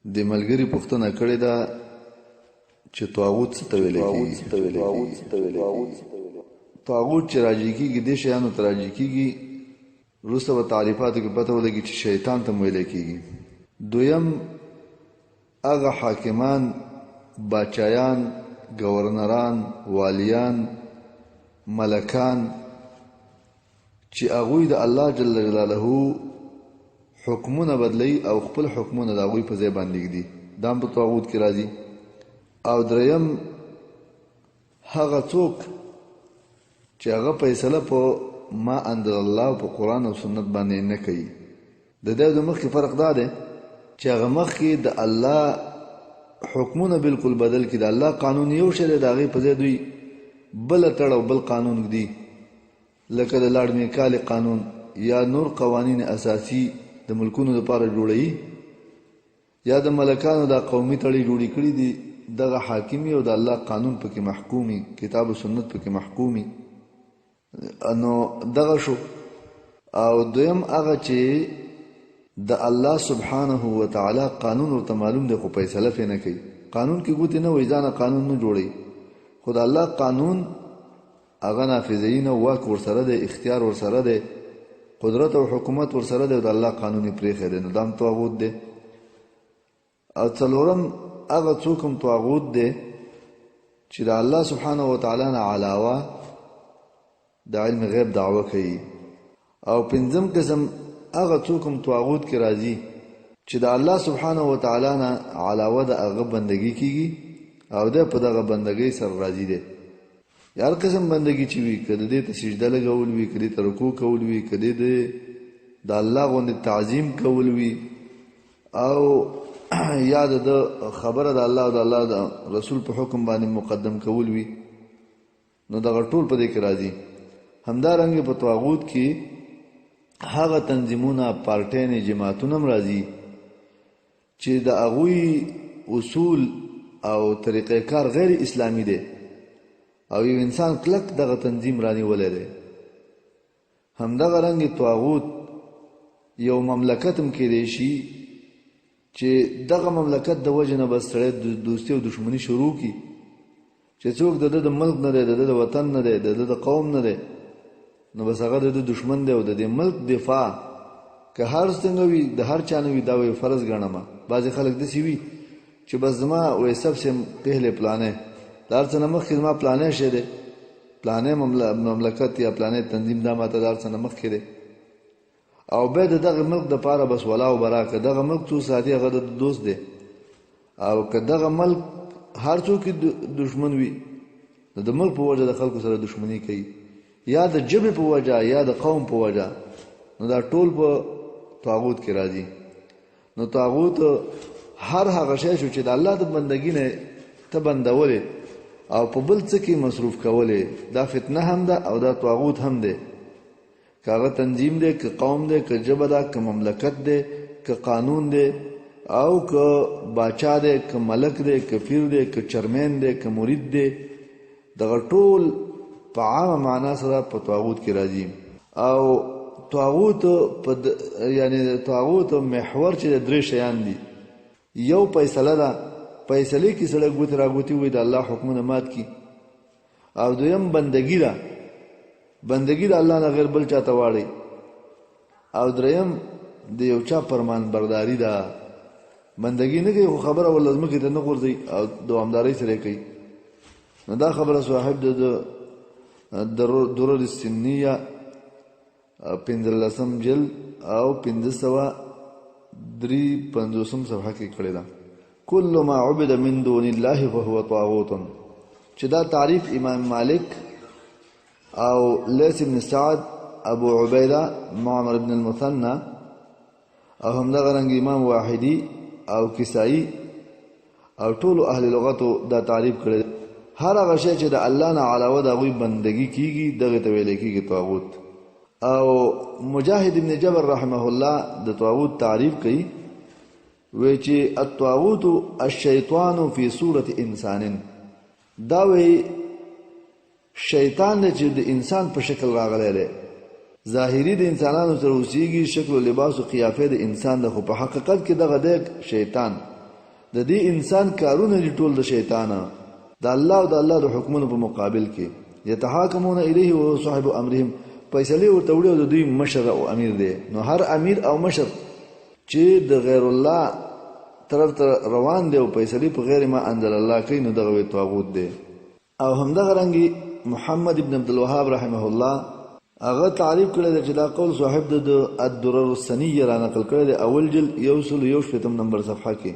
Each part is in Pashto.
د ملګری پوښتنه کړې ده چې طاغوت څه ته ویل کېږي. طاغوت چې راجع کېږي دې شیانو ته راجع کېږي وروسته به تعریفاتو کې پته ولګي چې شیطان ته ویل کېږي. دویم هغه حاکمان، باچایان، گورنران، والیان، ملکان چې هغوی د الله جل جلاله حکمونه بدلی او خپل حکمونه د هغوی په ځای باندې ږدي، دا هم په طاغوت کې راځي. او دریم هغه څوک چې هغه فیصله په ما انزل الله په قرآن او سنت باندې نه کوي. د دې د مخکې فرق دا دی چې هغه مخکې د الله حکمونه بالکل بدل کړي، د الله قانون یو شی دی، د هغې په ځای دوی بله تړ او بل قانون ږدي، لکه د لاډ میکالي قانون یا نور قوانین اساسی د ملکونو لپاره جوړوي، یا د ملکانو دا قومي تړي جوړي کړي دي، دغه حاکمي او د الله قانون پکې محکومي، کتاب او سنت پکې محکومي. نو دغه شو. او دویم هغه چې د الله سبحانه و تعالی قانون ورته معلوم دی خو فیصله پې نه کوي، قانون کې ګوتې نه وایي، ځانه قانون نه جوړوي، خو د الله قانون هغه نافذوي نه، واک ورسره دی، اختیار ورسره دی، قدرت او حکومت ورسره دی، او د الله قانون یې پرېښی دی، نو دا هم طاغوت دی. او څلورم هغه څوک هم طاغوت دی چې د الله سبحانه و تعالی نه علاوه د علم غیب دعوه کوي. او پنځم قسم هغه څوک هم طاغوت کې راځي چې د الله سبحانه و تعالی نه علاوه د هغه بندګي کیږي او د په دغه بندګۍ سره راځي دی. هر قسم بندګي چې وي، که د دې ته سجده لګول وي، که دې ته رکوع کول وي، که دې د الله غوندې تعظیم کول وي، او یا د خبره د الله او د الله د رسول په حکم باندې مقدم کول وي، نو دغه ټول په دې کې راځي. همدارنګه په طاغوت کې هغه تنظیمونه، پارټیانې، جماعتونه هم راځي چې د هغوی اصول او طریقه کار غیر اسلامی دی او یو انسان کلک دغه تنظیم رانیولی دی. همدغه رنګ طاغوت یو مملکت هم کېدی شي چې دغه مملکت د وجې نه بس سړی دوستي او دشمني شروع کړي، چې څوک د ده د ملک نه دی، د ده د وطن نه دی، د ده د قوم نه دی، نو بس هغه د ده دشمن دی. او د دې ملک دفاع که هر څنګه وي، د هر چا نه وي، دا یو فرض ګڼمه. بعضې خلک داسې وي چې بس زما وایي سب سے پهلے پلانې، د هر څه نه مخکې زما پلانې شی دی، پلانې مملکت یا پلانې تنظیم دا ماته د هر څه نه مخکې دی. او بیا د دغه ملک دپاره بس ولا او برا، که دغه ملک څو ساتي هغه د دوست دی، او که دغه ملک هر څوک دشمن وي، د ملک په وجه د خلکو سره دشمني کوي، یا د ژبې په وجه یا د قوم په وجه، نو دا ټول په طاغوت کې راځي. نو طاغوت هر هغه شی شو چې د الله د بندګۍ نه ته بندولې او په بل څه کې مصروف کولې، دا فتنه هم ده او دا طاغوت هم دی. که هغه تنظیم دی، که قوم دی، که ژبه ده، که مملکت دی، که قانون دی، او که باچا دی، که ملک دی، که پیر دی، که چرمین دی، که مرید دی، دغه ټول په عامه معنا سره په طاغوت کې راځي. او طاغوت یعنی طاغوت محور چې درې شیان دي. یو فیصله ده، فیصلې کې سړی ګوتې راګوتې وایي د الله حکمونه مات کړي. او دویم بندګي ده، بندګي د الله نه غیر بل چاته واړي. او دریم د یو چا فرمان برداري ده، بندګي نه کوي خو خبره ول ځمکې ته نه غورځوي او دوامدارۍ سره کوي. نو دا خبره صاحب د درر السنیه 15 جلد او 553 صفحه کې کړی ده. کل ما عبد من دون الله فهو طاغوت، چې دا تعریف امام مالک او لیث بن سعد، ابو عبیده، معمر بن المثنى او همدغه رنګ امام واحدی او کسائی او ټول اهل لغتو دا تعریف کړی. هر هغه شی چې د الله نه علاوه د هغوی بندګي کیږي دغه ته ویل کیږي طاغوت. او مجاهد ابن جبر رحمه الله د طاغوت تعریف کوي، وی چې الطاغوت الشیطان فی صورت انسان، دا وی شیطان چې د انسان په شکل راغلی دی، ظاهری د انسانانو سره اوسیږي، شکل و لباس و قیافه د انسان ده، خو په حقیقت کې دغه دی شیطان. د دې انسان کارونه دي ټول د شیطان د الله او د الله د حکمونو په مقابل کې یتحاکمون الیه و صاحب امرهم فیصله ورته وړي د دوی مشر او امیر دی نو هر امیر او مشر چې د غیر الله طرف ته روان دی او فیصله په غیر ما انزل الله کوي نو دغه طاغوت دی او همدغه رنګي محمد ابن عبد الوهاب رحمه الله هغه تعریف کړی چې دا قول صاحب د الدرر السنیه را نقل کړی دی اول جلد 1 نمبر صفحه کې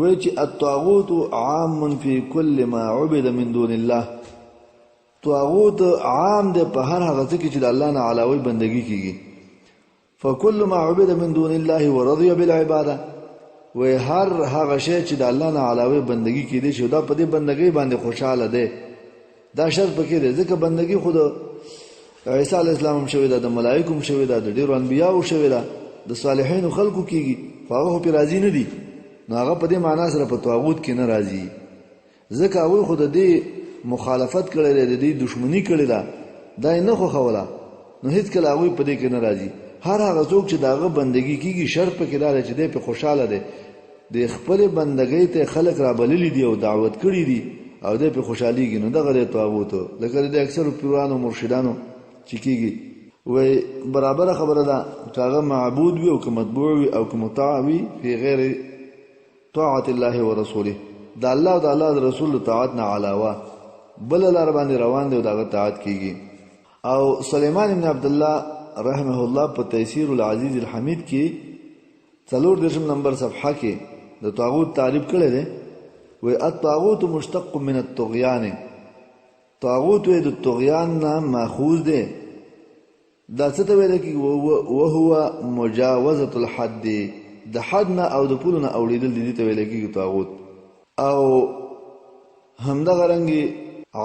وایي چې الطاغوت عام فی کل ما عبد من دون الله طاغوت عام دی په هر هغه څه کې چې د الله نه علاوه بندگی کیږي فكل ما عبد من دون الله ورضي بالعباده و هر هغه شی چې د الله نه علاوه بندگی کیږي چې دا په دې بندگی باندې خوشاله دی دا شرط پکې دی ځکه بندگی خود عیسی علی السلام هم شوی دا د ملائکه هم شوی دا د ډیرو انبیاو شوی دا د صالحین خلقو کیږي هغه په راضی نه دي نو هغه په دې معنا سره په طاغوت کې نه راضی ځکه هغه خود دې مخالفت کړي د دې دشمنی کړي دا نه خو خوله نو هیڅ کله هغه په دې کې نه راضی هر هغه څوک چې داغه بندگی کیږي شرط پکې دا چې دې په خوشاله دي د خپل بندګۍ ته خلق را بللی دي او دعوت کړي دي او دې په خوشحاليږي نو دغه طاغوت لکه د اکثر پیرانو مرشدانو چې کیږي وای برابر خبره ده کاغه معبود وي او که متبوع وي او که مطاع وي په غیر طاعت الله ورسوله د الله او د الله رسول طاعت نه علاوه بل لار باندې روان دي او دغه طاعت کیږي او سليمان ابن عبد الله رحمه الله په تيسير العزيز الحميد کې 4 نمبر صفحه کې د طاغوت تعریف کړی دی وای الطاغوت مشتق من الطغيان طاغوت د طغيان نه ماخوذ دی دا څه ته ویل کی او هو مجاوزه الحد د حد نه او د پولو نه اوریدل دي ته ویل کی طاغوت او همدغه رنګي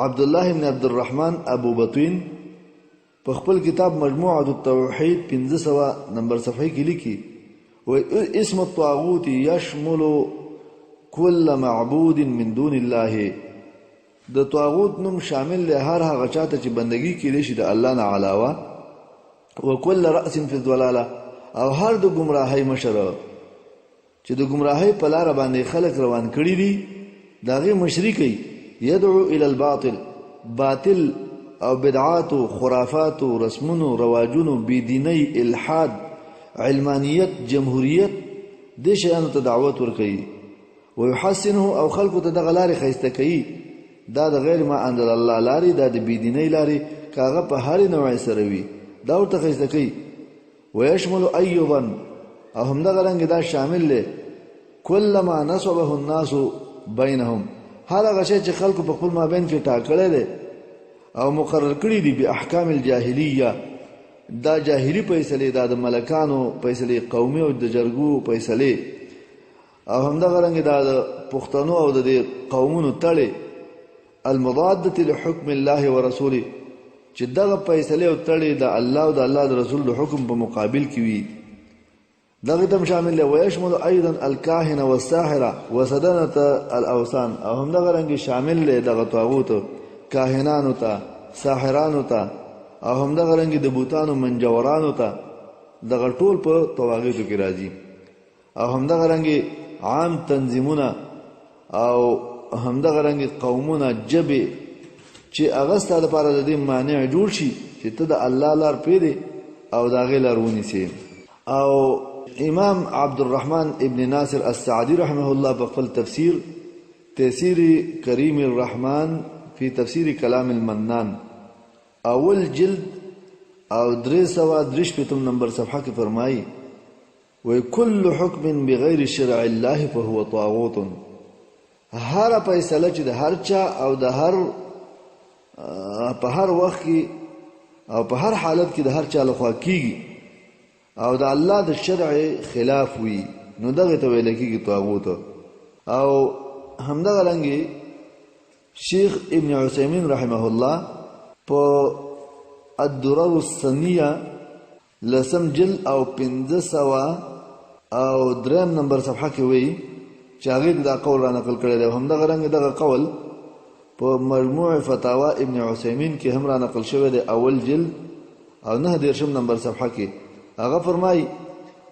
عبد الله بن عبد الرحمن ابو بطين په خپل کتاب مجموعه التوحید 1500 نمبر صفحه کې لیکي و اسم الطاغوت يشمل كل معبود من دون الله د طاغوت نوم شامل له هر هغه چاته چې بندگی کړي شي د الله نه علاوه وكل راس في الضلاله او هر د گمراهۍ مشر چې د گمراهۍ په لار باندې خلک روان کړي دي داغه مشرکی يدعو الى الباطل باطل او بدعات او خرافات او رسمونو رواجونو بيديني الحاد علمانيت جمهوریت د شیانو ته دعوت ورکړي ويحسنه او خلقو ته دغه لارې خيسته کوي دا د غیر ما انزل الله لارې دا د بيديني لارې کاغه په هر نوع سره وي دا ورته خيسته کوي ويشمل ايضا او هم دغه رنګ دا شامل له کلمہ نسبه الناس بينهم هر هغه شی چې خلکو په خپل مابین کې ټاکلې ده او مقرر کړی دي به احکام الجاهلیه دا جاهلی فیصله دا د ملکانو فیصله قومي او د جرګو فیصله او همدغه رنګ دا د پښتنو او د قومونو تړي المضاده لحكم الله ورسوله چې دغه فیصله او تړي د الله او د الله د رسول د حکم په مقابل کې وي دغه تم شامل له ويشمل ايضا الكاهن والساحر وسدنه الاوثان او همدغه رنګ شامل له دغه طاغوت کاهنانو ته ساحرانو ته او همدغه رنګ د بوتانو منجورانو ته دغه ټول په طواغیتو کې راځي او همدغه رنګ عام تنظیمونه او همدغه رنګ قومونه جبه چې هغه ستاسو لپاره د دې مانع جوړ شي چې ته د الله لار پیری او داغه لارونی سي او امام عبد الرحمن ابن ناصر السعدي رحمه الله په خپل تفسیر تفسیر کریم الرحمن فی تفسیر کلام المنان اول جلد او 333 نمبر صفحه کې فرمایي وكل حكم بغیر شرع الله فهو طاغوت هر فیصله چې د هر چا او د هر په هر وخت کې او په هر حالت کې د هر چا لخوا کیږي او د الله د شرع خلاف وي نو دغه ته ویل کېږي طاغوت او همدغه رنګي شیخ ابن عثیمین رحمه الله په الدرر السنیه لسم جل او 1500 او 3 نمبر صفحه کې وی چې هغه دا قول را نقل کړی دی همدغه رنګ دغه قول په مجموع فتاوا ابن عثیمین کې هم را نقل شوی دی اول جلد او 9 نمبر صفحه کې هغه فرمای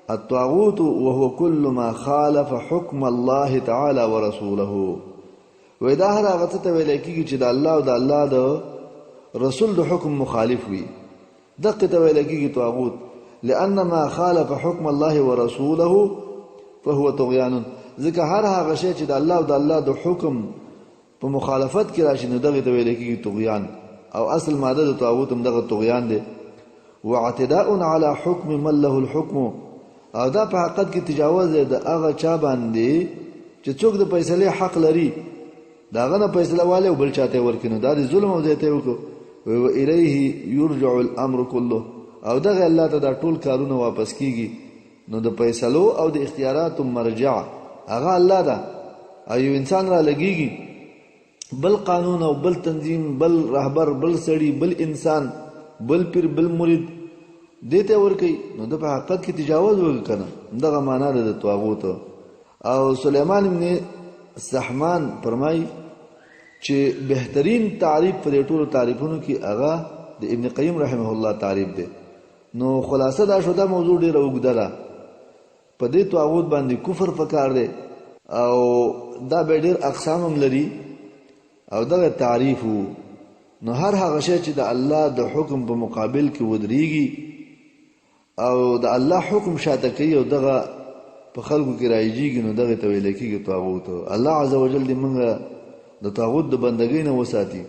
الطاغوت وهو كل ما خالف حكم الله تعالى ورسوله. ودا هر هغه څه ته ویل کېږي چې د الله او د الله د رسول د حکم مخالف وي، دغه ته ویل کېږي طاغوت. لأن ما خالف حكم الله ورسوله فهو طغيان. ځکه هر هغه شی چې د الله او د الله د حکم په مخالفت کې راشي نو دغه ته ویل کېږي طغیان، او اصل ماده د طاغوت هم دغه طغیان دی. واعتداء على حكم من له الحكم، او دا په حقیقت کې تجاوز دی د هغه چا باندې چې څوک د فیصله حق لري، داغه نه فیصله والے بل چاته ورکینو، دا د ظلم او زیاته وکړو. و الیه یرجع الامر كله، او دغه الله ته دا ټول کارونه واپس کیږي. نو د فیصلو او د اختیارات مرجع هغه الله ده. او یو انسان را لګیږي بل قانون او بل تنظیم، بل رهبر، بل سړی، بل انسان، بل پیر، بل مرید دیته ورکی، نو د په حقیقت کې تجاوز وکړه. دغه معنا ده د طاغوت. او سليمان ابن سحمان فرمای چې بهترین تعریف پر ټولو تعریفونو کې هغه د ابن قیم رحمه الله تعریف ده. نو خلاصه دا شو، دا موضوع ډیره اوږده ده. په دې طاغوت باندې کفر فکر دی او دا به ډیر اقسام هم لري او دغه تعریف وو. نو هر هغه شی چې د الله د حکم په مقابل کې ودرېږي او د الله حکم شاته کوي او دغه په خلکو کې راځيږي، نو دغه ته ویل کېږي طاغوت. الله عزوجل دې موږ د طاغوت د بندګۍ نه وساتي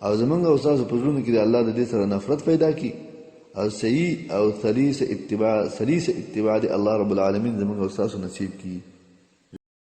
او زمونږ او تاسو په ژوند کې د الله د دې سره نفرت پیدا کړي او صحیح او سلیس اتباع دی الله رب العالمین زمونږ او تاسو نصیب کړي.